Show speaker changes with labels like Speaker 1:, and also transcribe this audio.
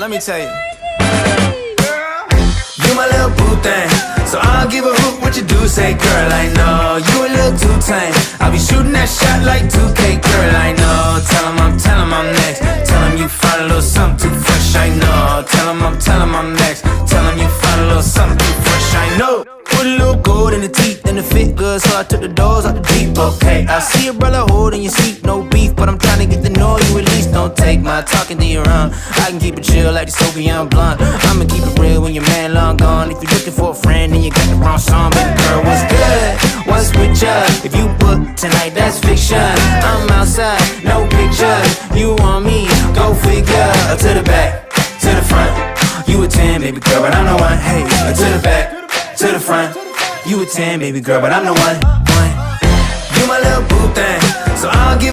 Speaker 1: let me tell you. You my little boo thing, so I don't give a hoot what you do. Say, girl, I know you a little too tame. I'll be shooting that shot like 2K, girl, I know. Tell him I'm next. Tell him you find a little something too fresh, I know. Tell him I'm next. Tell him you find a little something too fresh, I know. Put a little gold in the teeth and it fit good, so I took the doors out the Jeep. Okay, I see a brother holding your seat, no beef, but I'm trying to get to know you at least. Don't take my talking to your own. I can keep it chill like the Soviet blunt. I'ma keep it real when your man long gone. If you're looking for a friend, then you got the wrong song. Baby girl, what's good? What's with ya? If you book tonight, that's fiction. I'm outside, no pictures. You want me? Go figure. To the back, to the front. You a 10, baby girl, but I'm the one. Hey, to the back, to the front. You a 10, baby girl, but I'm the one. You my little boo thing, so I'll give